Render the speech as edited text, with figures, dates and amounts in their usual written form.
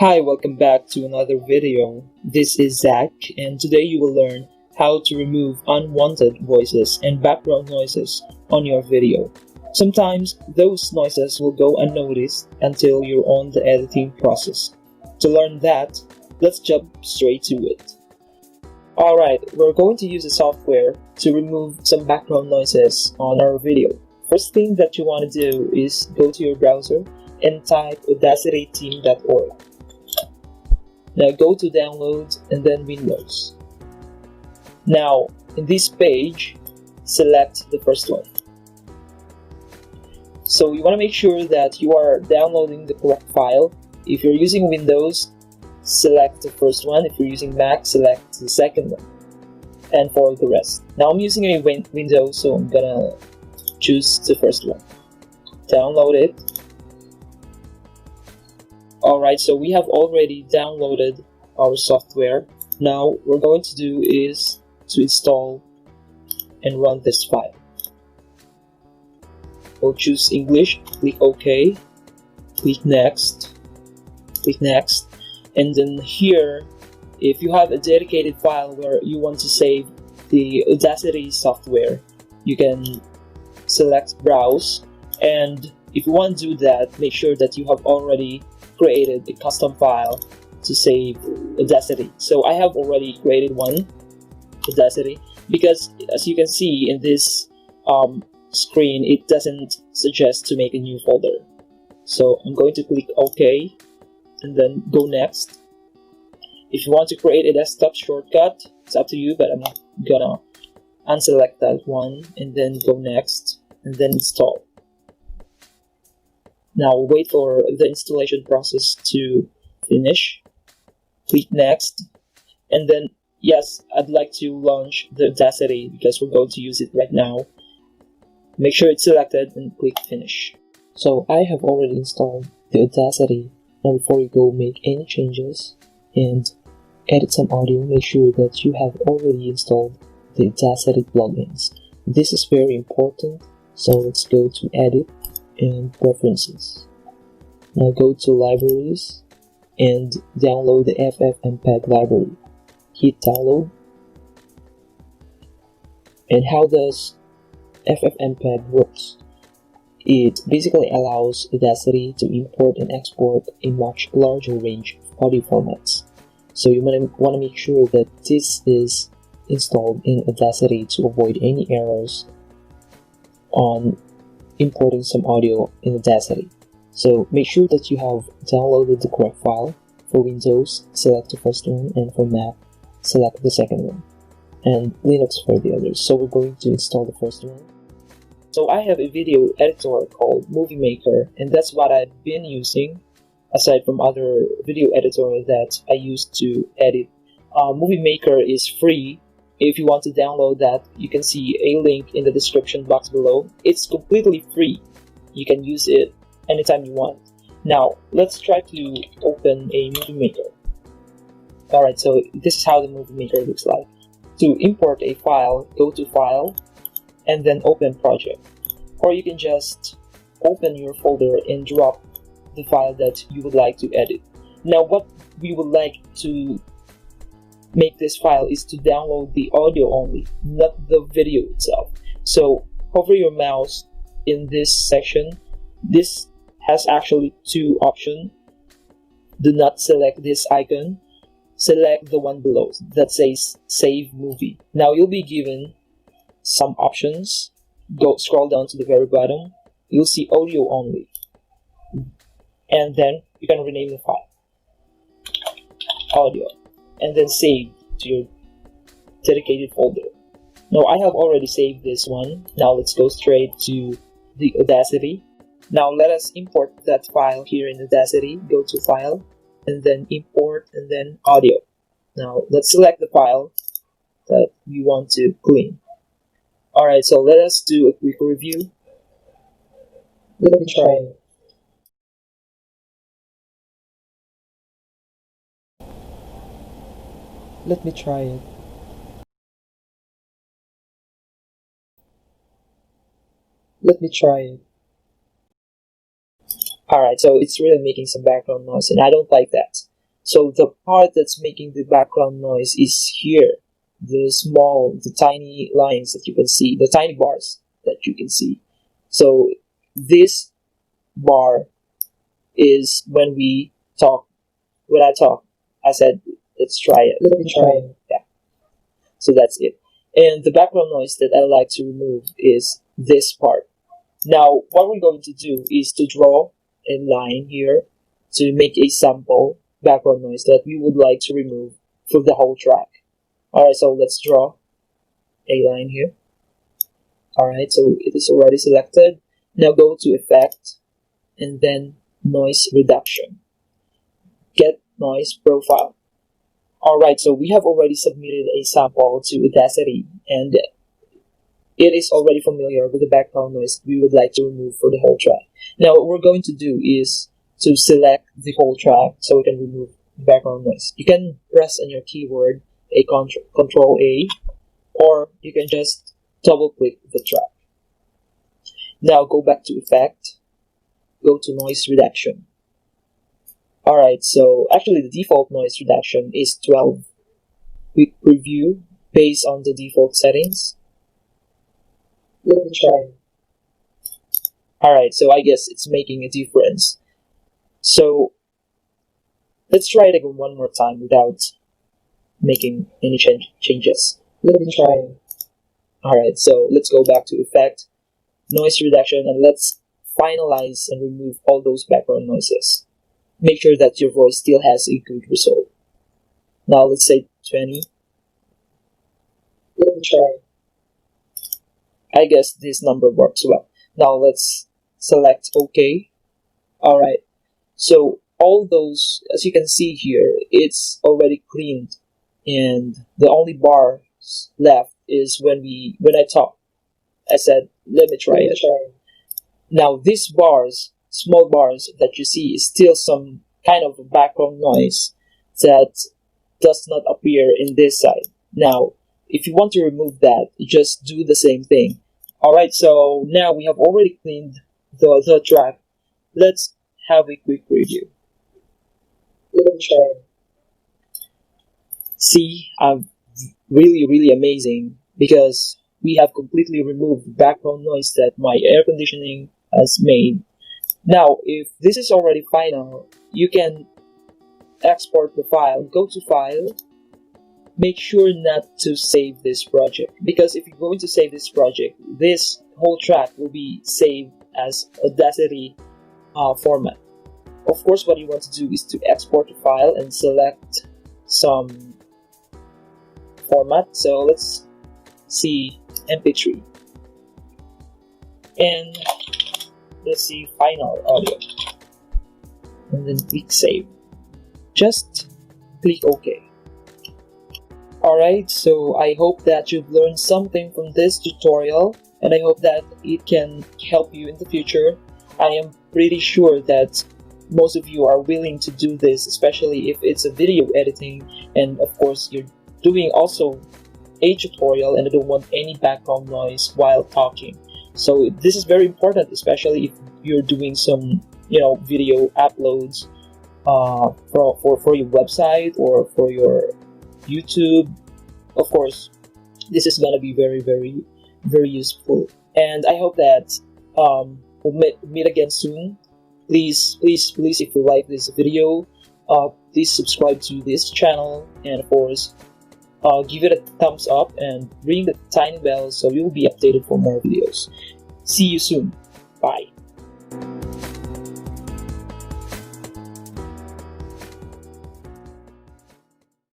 Hi, welcome back to another video. This is Zach, and today you will learn how to remove unwanted voices and background noises on your video. Sometimes those noises will go unnoticed until you're on the editing process. To learn that, let's jump straight to it. Alright, we're going to use a software to remove some background noises on our video. First thing that you want to do is go to your browser and type audacityteam.org. Now go to Downloads and then Windows. Now, in this page, select the first one. So you want to make sure that you are downloading the correct file. If you're using Windows, select the first one. If you're using Mac, select the second one. And for the rest. Now I'm using a Windows, so I'm gonna choose the first one. Download it. Alright, so we have already downloaded our software. Now what we're going to do is to install and run this file. We'll choose English, click OK, click Next, and then here, if you have a dedicated file where you want to save the Audacity software, you can select Browse, and if you want to do that, make sure that you have already created a custom file to save Audacity. So I have already created one, Audacity, because as you can see in this screen, it doesn't suggest to make a new folder. So I'm going to click OK and then go Next. If you want to create a desktop shortcut, it's up to you, but I'm gonna unselect that one and then go Next and then Install. Now wait for the installation process to finish. Click Next, and then yes, I'd like to launch the Audacity because we're going to use it right now. Make sure it's selected and click Finish. So I have already installed the Audacity. Now before you go make any changes and edit some audio, make sure that you have already installed the Audacity plugins. This is very important, so let's go to Edit and Preferences. Now go to Libraries and download the FFmpeg library. Hit download. And how does FFmpeg works? It basically allows Audacity to import and export a much larger range of audio formats. So you want to make sure that this is installed in Audacity to avoid any errors on importing some audio in Audacity. So make sure that you have downloaded the correct file. For Windows, select the first one, and for Mac, select the second one, and Linux for the others. So we're going to install the first one. So I have a video editor called Movie Maker, and that's what I've been using aside from other video editor that I use to edit. Movie Maker is free. If you want to download that, you can see a link in the description box below. It's completely free. You can use it anytime you want. Now, let's try to open a Movie Maker. Alright, so this is how the Movie Maker looks like. To import a file, go to File, and then Open Project. Or you can just open your folder and drop the file that you would like to edit. Now, what we would like to make this file is to download the audio only, not the video itself. So hover your mouse in this section. This has actually two options. Do not select this icon. Select the one below that says Save Movie. Now you'll be given some options. Scroll down to the very bottom. You'll see audio only. And then you can rename the file. Audio. And then save to your dedicated folder. Now I have already saved this one. Now let's go straight to the Audacity. Now let us import that file here in Audacity. Go to File, and then Import, and then Audio. Now let's select the file that we want to clean. Alright, so let us do a quick review. Let me try it. Let me try it. Let me try it. Alright, so it's really making some background noise, and I don't like that. So the part that's making the background noise is here. The tiny lines that you can see, the tiny bars that you can see. So this bar is when we talk. When I talk, I said, let's try it. Let me try it. Yeah. So that's it. And the background noise that I like to remove is this part. Now, what we're going to do is to draw a line here to make a sample background noise that we would like to remove for the whole track. Alright, so let's draw a line here. Alright, so it is already selected. Now go to Effect and then Noise Reduction. Get Noise Profile. Alright, so we have already submitted a sample to Audacity, and it is already familiar with the background noise we would like to remove for the whole track. Now what we're going to do is to select the whole track so we can remove the background noise. You can press on your keyboard a Control A, or you can just double click the track. Now go back to Effect, go to Noise Reduction. Alright, so actually the default noise reduction is 12. Quick review based on the default settings. Let me try. Alright, so I guess it's making a difference. So let's try it again one more time without making any changes. Let me try. Alright, so let's go back to Effect, Noise Reduction, and let's finalize and remove all those background noises. Make sure that your voice still has a good result. Now let's say 20. Let me try. I guess this number works well. Now let's select OK. Alright, so all those, as you can see here, it's already cleaned, and the only bars left is when I talk. I said, let me try it. Now these bars, small bars that you see, is still some kind of background noise that does not appear in this side. Now, if you want to remove that, you just do the same thing. Alright, so now we have already cleaned the track. Let's have a quick review. Let me try. See, really amazing, because we have completely removed the background noise that my air conditioning has made. Now, if this is already final, you can export the file. Go to File. Make sure not to save this project, because if you're going to save this project, this whole track will be saved as Audacity format. Of course, what you want to do is to export the file and select some format. So let's see MP3. And let's see Final Audio. And then click Save. Just click OK. Alright, so I hope that you've learned something from this tutorial, and I hope that it can help you in the future. I am pretty sure that most of you are willing to do this, especially if it's a video editing, and of course you're doing also a tutorial and I don't want any background noise while talking. So this is very important, especially if you're doing some video uploads for your website or for your YouTube. Of course, this is gonna be very useful, and I hope that we'll meet again soon. Please, if you like this video, please subscribe to this channel, and of course give it a thumbs up and ring the tiny bell so you'll be updated for more videos. See you soon. Bye.